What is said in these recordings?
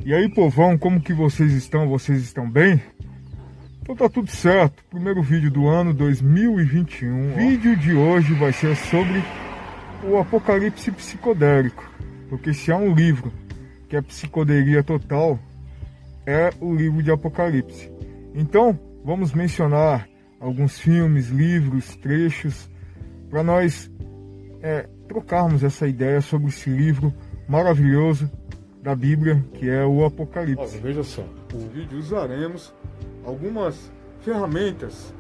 E aí, povão, como que vocês estão? Vocês estão bem? Então tá tudo certo. Primeiro vídeo do ano 2021. O vídeo de hoje vai ser sobre o Apocalipse psicodélico. Porque se há um livro que é psicodelia total, é o livro de Apocalipse. Então, vamos mencionar alguns filmes, livros, trechos, para nós trocarmos essa ideia sobre esse livro maravilhoso da Bíblia, que é o Apocalipse. Olha, veja só, no vídeo usaremos algumas ferramentas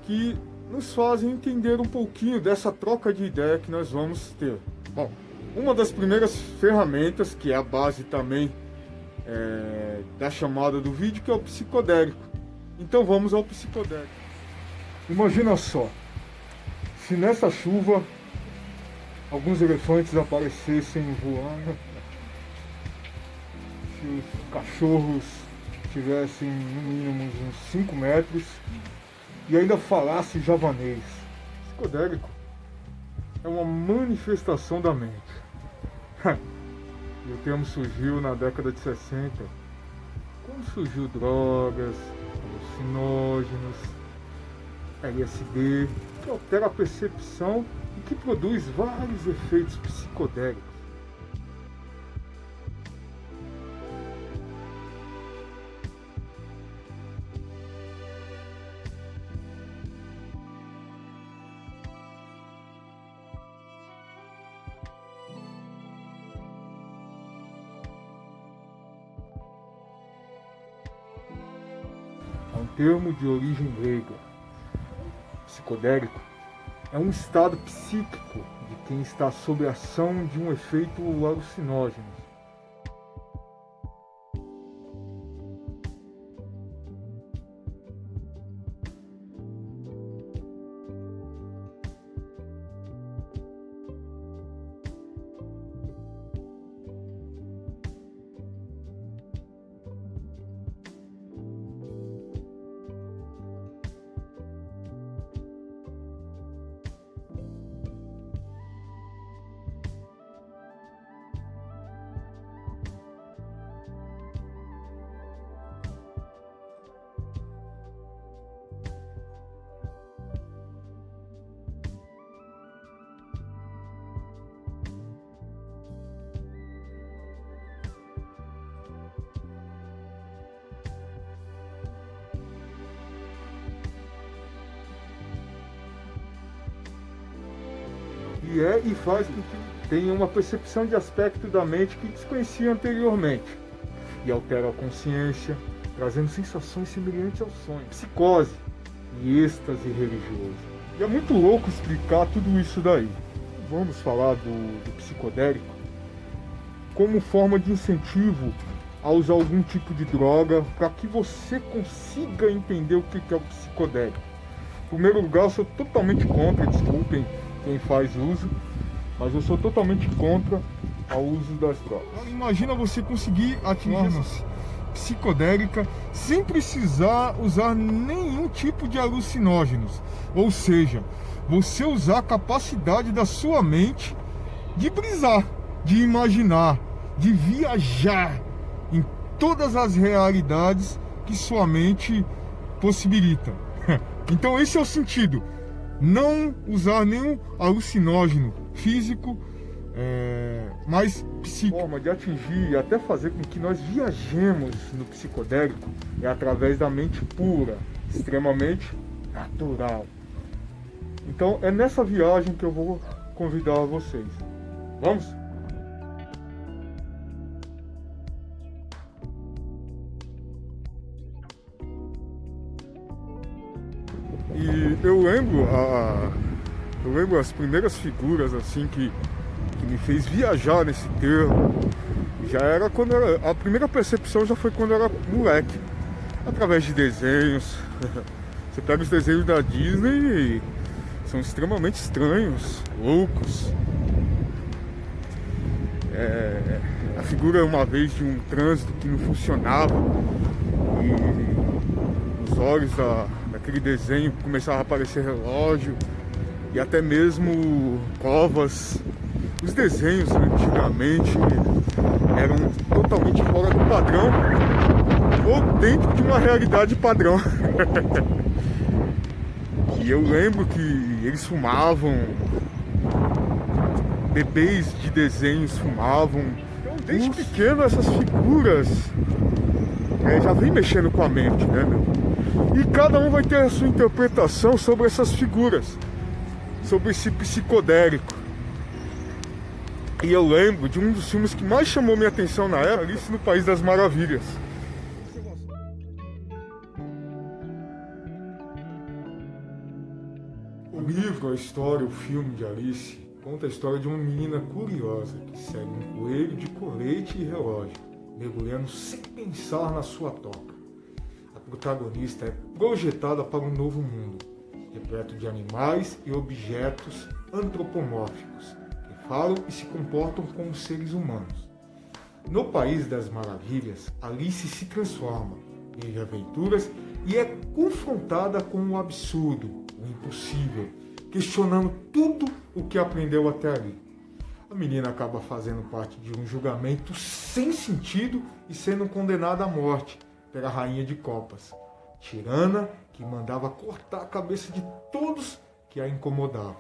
que nos fazem entender um pouquinho dessa troca de ideia que nós vamos ter. Bom, uma das primeiras ferramentas, que é a base também da chamada do vídeo, que é o psicodélico. Então vamos ao psicodélico. Imagina só, se nessa chuva alguns elefantes aparecessem voando, se os cachorros tivessem no mínimo uns 5 metros e ainda falasse javanês. Psicodélico é uma manifestação da mente. E o termo surgiu na década de 60, quando surgiu drogas, alucinógenos, LSD, que altera a percepção e que produz vários efeitos psicodélicos. É um termo de origem grega. Psicodélico é um estado psíquico de quem está sob a ação de um efeito alucinógeno. E faz com que tenha uma percepção de aspecto da mente que desconhecia anteriormente. E altera a consciência, trazendo sensações semelhantes ao sonho, psicose e êxtase religioso. E é muito louco explicar tudo isso daí. Vamos falar do psicodélico como forma de incentivo a usar algum tipo de droga para que você consiga entender o que é o psicodélico. Em primeiro lugar, eu sou totalmente contra, desculpem quem faz uso, mas eu sou totalmente contra o uso das drogas. Agora, imagina você conseguir atingir essa psicodélica sem precisar usar nenhum tipo de alucinógenos, ou seja, você usar a capacidade da sua mente de brisar, de imaginar, de viajar em todas as realidades que sua mente possibilita. Então esse é o sentido. Não usar nenhum alucinógeno físico, mas psíquico. A forma de atingir e até fazer com que nós viajemos no psicodélico é através da mente pura, extremamente natural. Então é nessa viagem que eu vou convidar vocês. Vamos? E eu lembro as primeiras figuras assim que me fez viajar nesse termo. Já era quando a primeira percepção já foi quando eu era moleque, através de desenhos. Você pega os desenhos da Disney e são extremamente estranhos, loucos. A figura uma vez de um trânsito que não funcionava e nos olhos daquele desenho começava a aparecer relógio e até mesmo covas. Os desenhos antigamente eram totalmente fora do padrão ou dentro de uma realidade padrão. E eu lembro que eles fumavam, bebês de desenhos fumavam. Então, desde pequeno essas figuras já vem mexendo com a mente, né, meu? E cada um vai ter a sua interpretação sobre essas figuras, sobre esse psicodélico. E eu lembro de um dos filmes que mais chamou minha atenção na época, Alice no País das Maravilhas. O livro, a história, o filme de Alice conta a história de uma menina curiosa que segue um coelho de colete e relógio, mergulhando sem pensar na sua toca. A protagonista é projetada para um novo mundo, repleto de animais e objetos antropomórficos, que falam e se comportam como seres humanos. No País das Maravilhas, Alice se transforma, vive aventuras e é confrontada com o absurdo, o impossível, questionando tudo o que aprendeu até ali. A menina acaba fazendo parte de um julgamento sem sentido e sendo condenada à morte pela Rainha de Copas, tirana que mandava cortar a cabeça de todos que a incomodavam.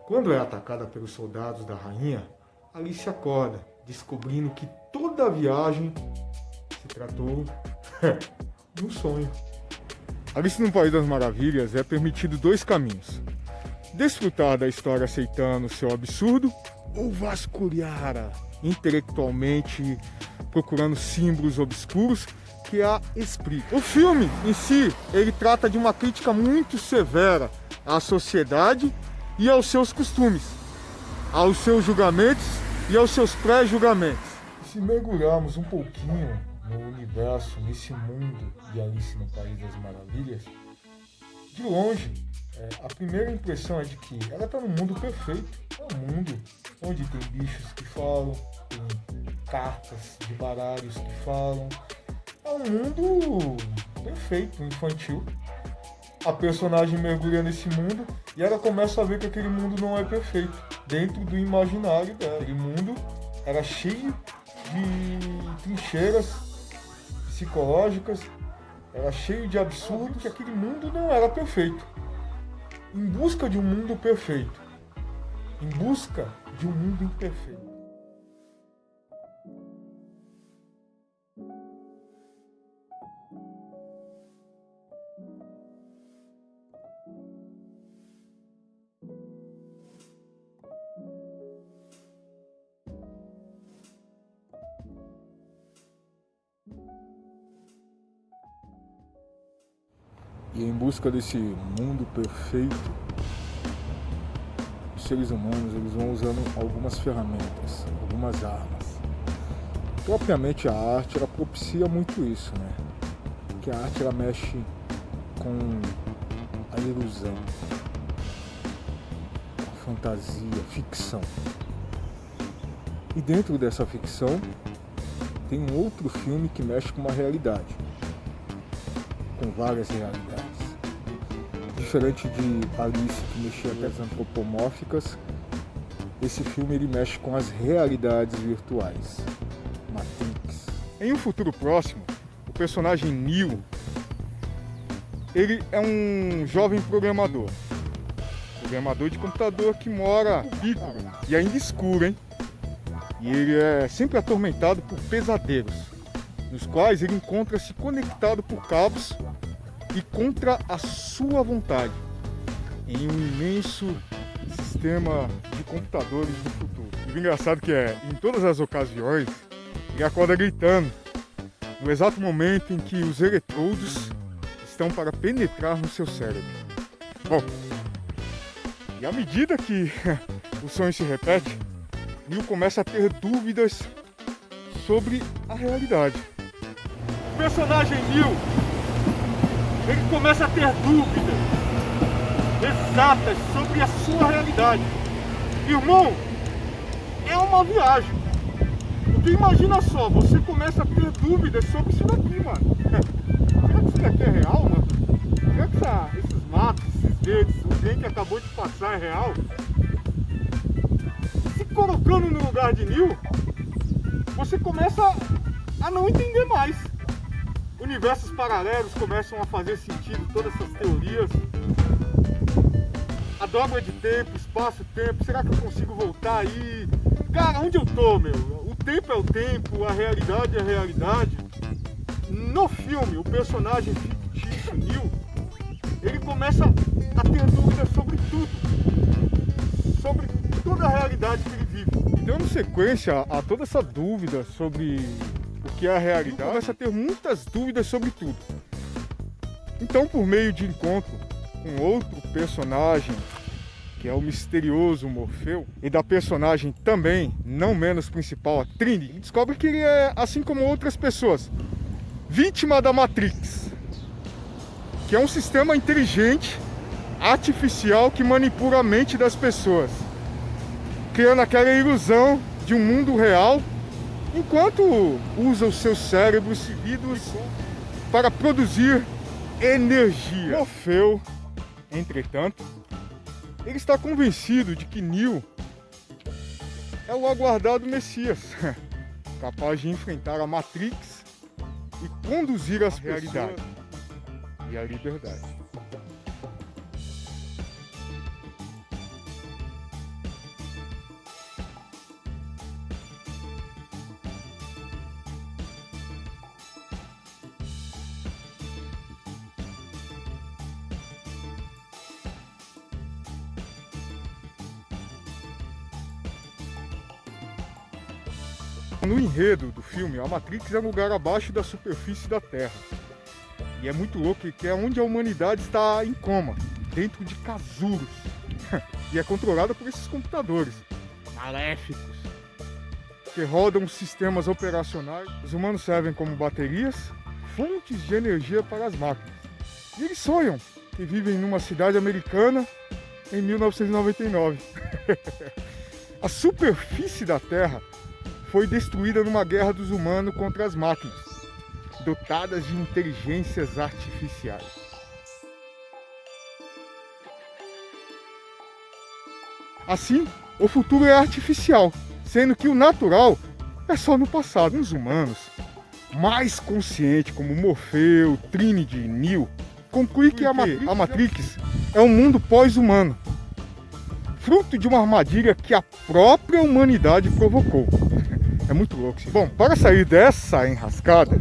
Quando é atacada pelos soldados da rainha, Alice acorda, descobrindo que toda a viagem se tratou de um sonho. Alice no País das Maravilhas é permitido dois caminhos: desfrutar da história aceitando seu absurdo ou vasculhar intelectualmente procurando símbolos obscuros que a explicam. O filme em si, ele trata de uma crítica muito severa à sociedade e aos seus costumes, aos seus julgamentos e aos seus pré-julgamentos. Se mergulharmos um pouquinho no universo, nesse mundo de Alice no País das Maravilhas, de longe, a primeira impressão é de que ela está num mundo perfeito. É um mundo onde tem bichos que falam, tem cartas de baralhos que falam. É um mundo perfeito, infantil. A personagem mergulha nesse mundo e ela começa a ver que aquele mundo não é perfeito. Dentro do imaginário dela, aquele mundo era cheio de trincheiras psicológicas, era cheio de absurdo, que aquele mundo não era perfeito. Em busca de um mundo perfeito, em busca de um mundo imperfeito. E em busca desse mundo perfeito, os seres humanos eles vão usando algumas ferramentas, algumas armas. Propriamente a arte ela propicia muito isso, né? Porque a arte ela mexe com a ilusão, a fantasia, a ficção. E dentro dessa ficção tem um outro filme que mexe com uma realidade, com várias realidades. Diferente de Alice, que mexia com as antropomórficas, esse filme ele mexe com as realidades virtuais. Matrix. Em um futuro próximo, o personagem Neo, ele é um jovem programador de computador que mora no Piccolo, e ainda escuro, hein? E ele é sempre atormentado por pesadelos, nos quais ele encontra-se conectado por cabos e contra a sua vontade, em um imenso sistema de computadores do futuro. E o engraçado que em todas as ocasiões, ele acorda gritando, no exato momento em que os eletrodos estão para penetrar no seu cérebro. Bom, e à medida que o sonho se repete, Neo começa a ter dúvidas sobre a realidade. O personagem Neo, ele começa a ter dúvidas exatas sobre a sua realidade. Irmão, é uma viagem. Porque imagina só, você começa a ter dúvidas sobre isso daqui, mano. Será que isso daqui é real, mano? Será que esses matos, esses verdes, o trem que acabou de passar é real? Se colocando no lugar de Neo, você começa a não entender mais. Universos paralelos começam a fazer sentido, todas essas teorias. A dobra de tempo, espaço-tempo, será que eu consigo voltar aí? Cara, onde eu tô, meu? O tempo é o tempo, a realidade é a realidade. No filme, o personagem fictício, Neo, ele começa a ter dúvidas sobre tudo. Sobre toda a realidade que ele vive. E dando sequência a toda essa dúvida sobre o que é a realidade, ele começa a ter muitas dúvidas sobre tudo. Então, por meio de encontro com outro personagem, que é o misterioso Morfeu, e da personagem também, não menos principal, a Trinity, ele descobre que ele é, assim como outras pessoas, vítima da Matrix, que é um sistema inteligente, artificial, que manipula a mente das pessoas, criando aquela ilusão de um mundo real, enquanto usa os seus cérebros seguidos para produzir energia. Morfeu, entretanto, ele está convencido de que Neo é o aguardado Messias, capaz de enfrentar a Matrix e conduzir as realidades e a liberdade. No enredo do filme, a Matrix é um lugar abaixo da superfície da Terra. E é muito louco, que é onde a humanidade está em coma, dentro de casulos. E é controlada por esses computadores maléficos, que rodam sistemas operacionais. Os humanos servem como baterias, fontes de energia para as máquinas. E eles sonham que vivem numa cidade americana em 1999. A superfície da Terra foi destruída numa guerra dos humanos contra as máquinas, dotadas de inteligências artificiais. Assim, o futuro é artificial, sendo que o natural é só no passado. Os humanos, mais conscientes como Morfeu, Trinity e Neo, conclui que a Matrix é um mundo pós-humano, fruto de uma armadilha que a própria humanidade provocou. É muito louco. Bom, para sair dessa enrascada,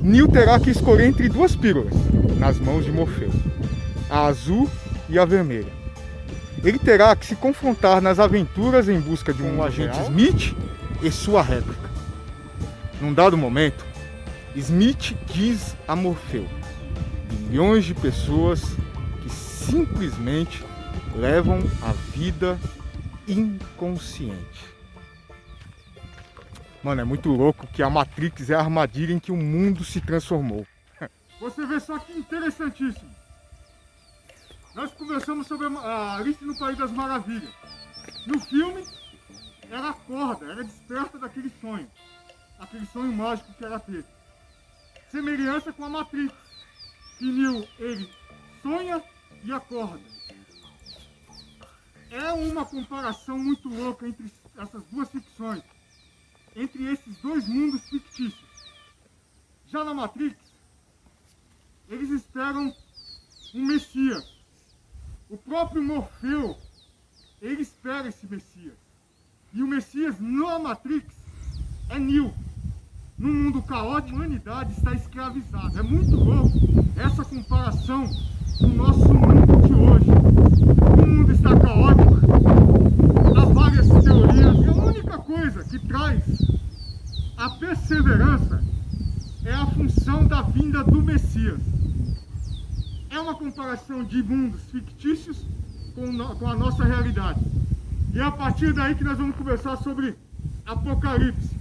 Neo terá que escolher entre duas pílulas nas mãos de Morfeu, a azul e a vermelha. Ele terá que se confrontar nas aventuras em busca de um agente Smith e sua réplica. Num dado momento, Smith diz a Morfeu: bilhões de pessoas que simplesmente levam a vida inconsciente. Mano, é muito louco que a Matrix é a armadilha em que o mundo se transformou. Você vê só que interessantíssimo. Nós conversamos sobre a Alice no País das Maravilhas. No filme, ela acorda, ela desperta daquele sonho mágico que ela teve. Semelhança com a Matrix, que Neo, ele sonha e acorda. É uma comparação muito louca entre essas duas ficções, entre esses dois mundos fictícios. Já na Matrix, eles esperam um Messias. O próprio Morfeu, ele espera esse Messias. E o Messias na Matrix é Neo. No mundo caótico, a humanidade está escravizada. É muito louco essa comparação do nosso mundo de hoje. O mundo está caótico, há várias teorias, e a única coisa que traz a perseverança é a função da vinda do Messias. É uma comparação de mundos fictícios com a nossa realidade. E é a partir daí que nós vamos conversar sobre Apocalipse.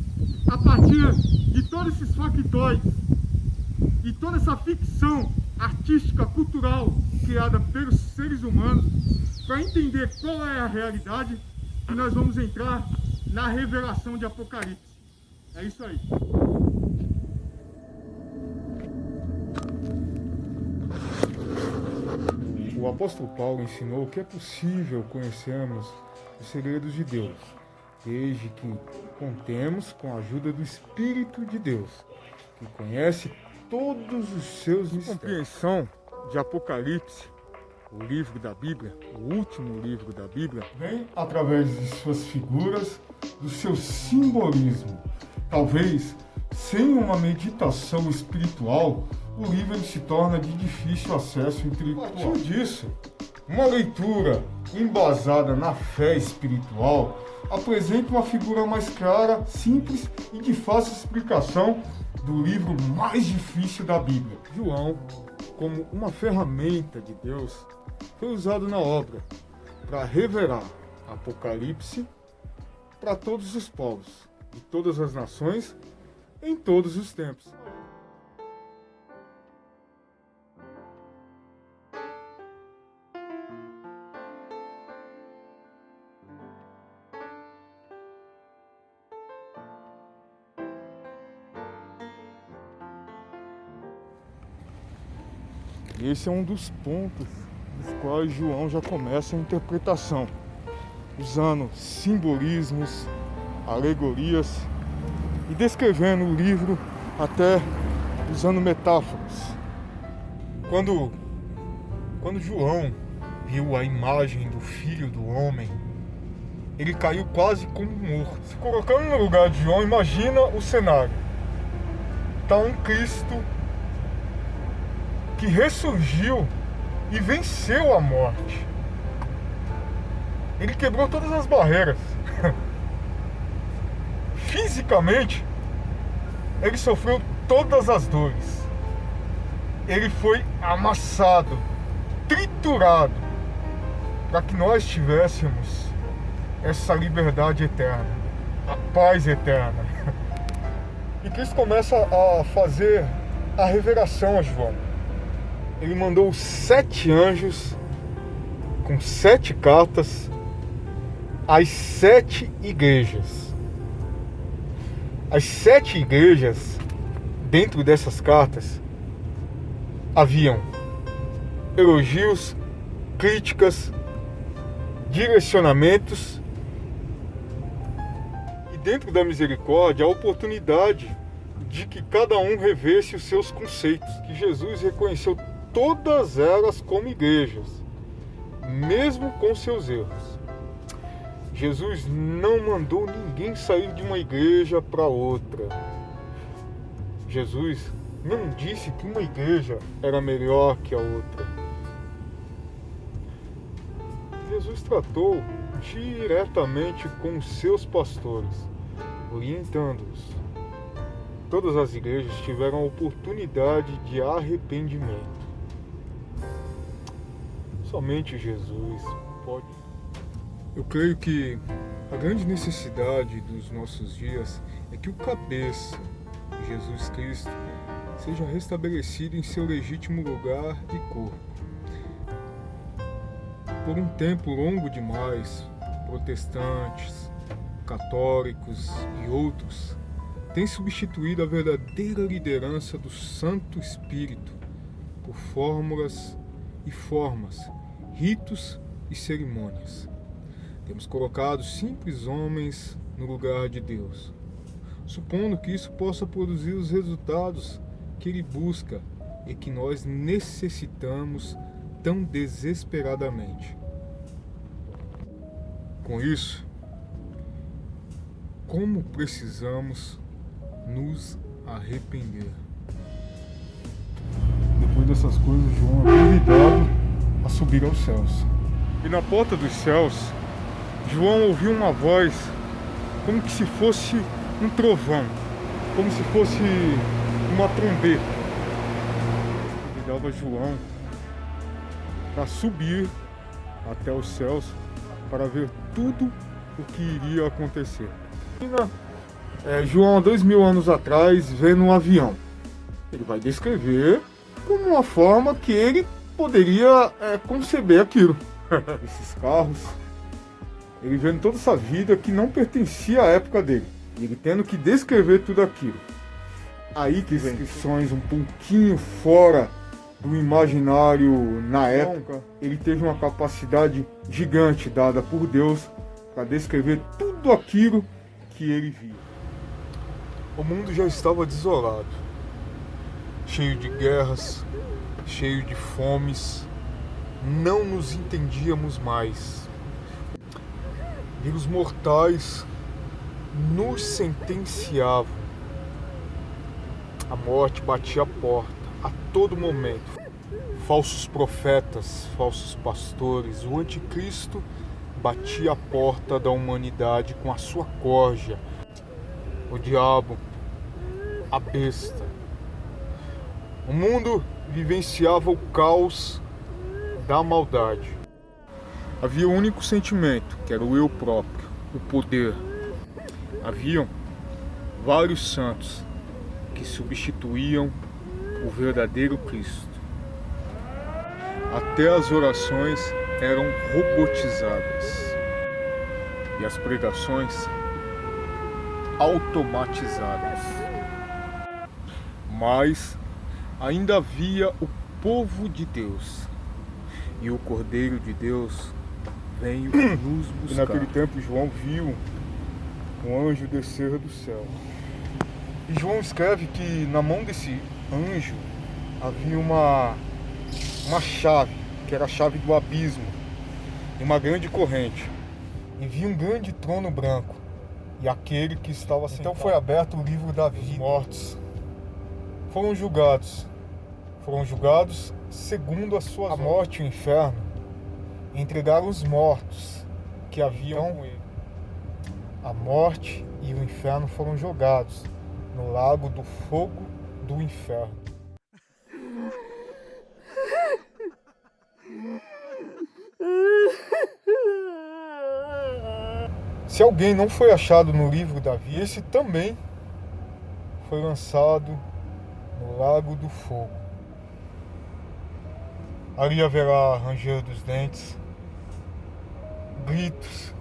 A partir de todos esses factoides e toda essa ficção artística, cultural, criada pelos seres humanos, para entender qual é a realidade, que nós vamos entrar na revelação de Apocalipse. É isso aí. O apóstolo Paulo ensinou que é possível conhecermos os segredos de Deus, desde que contemos com a ajuda do Espírito de Deus, que conhece todos os seus mistérios. A compreensão de Apocalipse, o livro da Bíblia, o último livro da Bíblia, vem através de suas figuras, do seu simbolismo. Talvez, sem uma meditação espiritual, o livro se torna de difícil acesso intelectual. A partir disso, uma leitura embasada na fé espiritual apresenta uma figura mais clara, simples e de fácil explicação do livro mais difícil da Bíblia. João, como uma ferramenta de Deus, foi usado na obra para revelar Apocalipse para todos os povos, de todas as nações, em todos os tempos. Esse é um dos pontos dos quais João já começa a interpretação, usando simbolismos, alegorias e descrevendo o livro até usando metáforas. Quando João viu a imagem do Filho do Homem, ele caiu quase como morto. Se colocando no lugar de João, imagina o cenário. Está um Cristo que ressurgiu e venceu a morte. Ele quebrou todas as barreiras. Fisicamente, ele sofreu todas as dores. Ele foi amassado, triturado, para que nós tivéssemos essa liberdade eterna, a paz eterna. E Cristo começa a fazer a revelação a João. Ele mandou 7 anjos com 7 cartas às 7 igrejas. As 7 igrejas, dentro dessas cartas, haviam elogios, críticas, direcionamentos e, dentro da misericórdia, a oportunidade de que cada um revesse os seus conceitos, que Jesus reconheceu todas elas como igrejas, mesmo com seus erros. Jesus não mandou ninguém sair de uma igreja para outra. Jesus não disse que uma igreja era melhor que a outra. Jesus tratou diretamente com os seus pastores, orientando-os. Todas as igrejas tiveram a oportunidade de arrependimento. Somente Jesus pode. Eu creio que a grande necessidade dos nossos dias é que o cabeça, Jesus Cristo, seja restabelecido em seu legítimo lugar e corpo. Por um tempo longo demais, protestantes, católicos e outros têm substituído a verdadeira liderança do Santo Espírito por fórmulas e formas, ritos e cerimônias. Temos colocado simples homens no lugar de Deus, supondo que isso possa produzir os resultados que Ele busca e que nós necessitamos tão desesperadamente. Com isso, como precisamos nos arrepender? Depois dessas coisas, João é convidado a subir aos céus. E na porta dos céus, João ouviu uma voz como que se fosse um trovão, como se fosse uma trombeta. Convidava João para subir até os céus para ver tudo o que iria acontecer. João, há 2000 anos atrás, vê num avião. Ele vai descrever como uma forma que ele poderia conceber aquilo. Esses carros, ele vendo toda essa vida que não pertencia à época dele, e ele tendo que descrever tudo aquilo. Aí que vem descrições um pouquinho fora do imaginário na época. Ele teve uma capacidade gigante dada por Deus para descrever tudo aquilo que ele via. O mundo já estava desolado, cheio de guerras, cheio de fomes. Não nos entendíamos mais. E os mortais nos sentenciavam. A morte batia a porta a todo momento. Falsos profetas, falsos pastores, o anticristo batia a porta da humanidade com a sua corja. O diabo, a besta. O mundo vivenciava o caos da maldade. Havia um único sentimento, que era o eu próprio, o poder. Haviam vários santos que substituíam o verdadeiro Cristo. Até as orações eram robotizadas e as pregações automatizadas. Mas ainda havia o povo de Deus, e o Cordeiro de Deus veio nos buscar. E naquele tempo João viu um anjo descer do céu. E João escreve que na mão desse anjo havia uma chave, que era a chave do abismo, e uma grande corrente. E viu um grande trono branco, e aquele que estava sentado. Então foi aberto o livro da vida. Os mortos foram julgados segundo as suas obras. A morte e o inferno entregaram os mortos que haviam com ele. A morte e o inferno foram jogados no lago do fogo do inferno. Se alguém não foi achado no livro da vida, esse também foi lançado no lago do fogo. Ali haverá ranger dos dentes, gritos.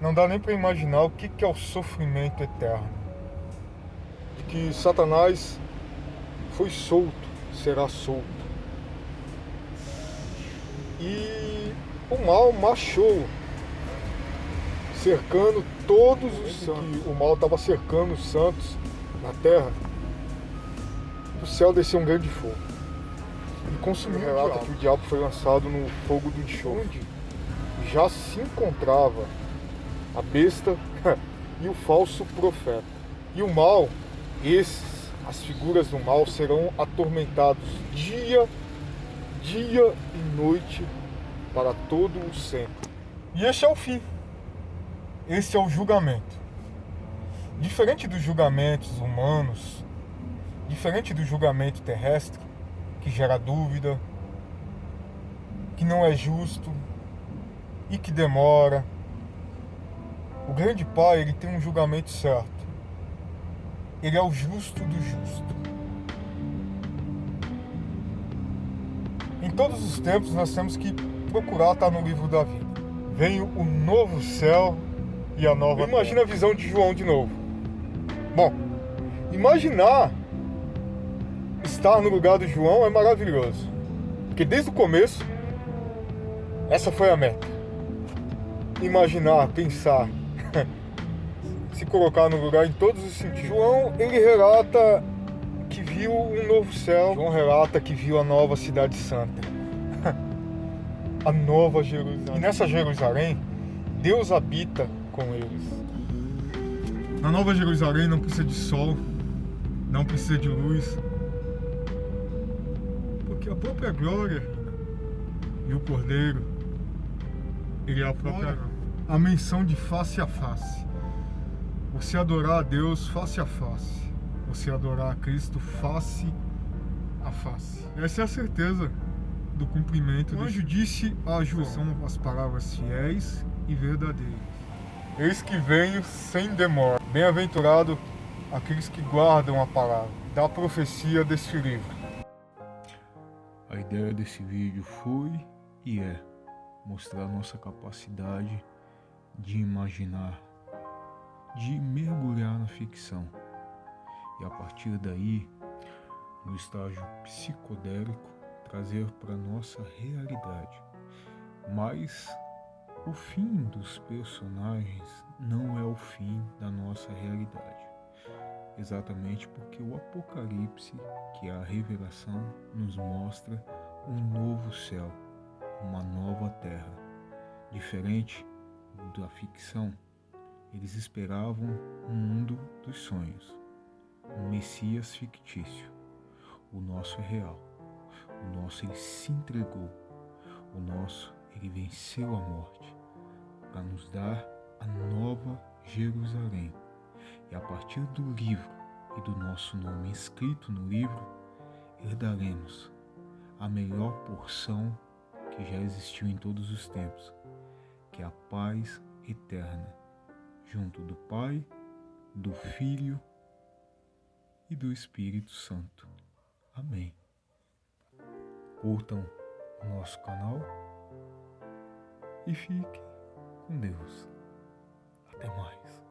Não dá nem para imaginar o que é o sofrimento eterno. De que Satanás foi solto, será solto. E o mal marchou, cercando todos os santos. O mal estava cercando os santos na terra. Do céu desceu um grande fogo e consumiu o diabo. Relata que o diabo foi lançado no fogo do enxofre. Já se encontrava a besta e o falso profeta. E o mal, as figuras do mal serão atormentados dia e noite para todo o sempre. E este é o fim. Este é o julgamento. Diferente dos julgamentos humanos, diferente do julgamento terrestre, que gera dúvida, que não é justo e que demora, o grande Pai, ele tem um julgamento certo. Ele é o justo do justo. Em todos os tempos nós temos que procurar estar no livro da vida. Vem o novo céu e a nova terra. Imagina a visão de João de novo. Bom, imaginar estar no lugar do João é maravilhoso. Porque desde o começo, essa foi a meta. Imaginar, pensar, se colocar no lugar em todos os sentidos. João, ele relata que viu um novo céu. João relata que viu a nova cidade santa. A nova Jerusalém. E nessa Jerusalém, Deus habita com eles. Na nova Jerusalém não precisa de sol, não precisa de luz. Porque a própria glória e o Cordeiro, ele é a própria... A menção de face a face. Você adorar a Deus face a face. Você adorar a Cristo face a face. Essa é a certeza do cumprimento. O anjo disse a João: são as palavras fiéis e verdadeiras. Eis que venho sem demora. Bem-aventurado aqueles que guardam a palavra da profecia deste livro. A ideia desse vídeo foi e é mostrar nossa capacidade de imaginar, de mergulhar na ficção e a partir daí, no estágio psicodélico, trazer para nossa realidade, mas O fim dos personagens não é o fim da nossa realidade. Exatamente porque o Apocalipse, que é a revelação, nos mostra um novo céu, uma nova terra. Diferente da ficção, eles esperavam um mundo dos sonhos, um Messias fictício. O nosso é real, o nosso ele se entregou, o nosso ele venceu a morte para nos dar a nova Jerusalém. E a partir do livro e do nosso nome escrito no livro, herdaremos a melhor porção que já existiu em todos os tempos, que é a paz eterna, junto do Pai, do Filho e do Espírito Santo. Amém. Curtam o nosso canal e fiquem com Deus. Até mais.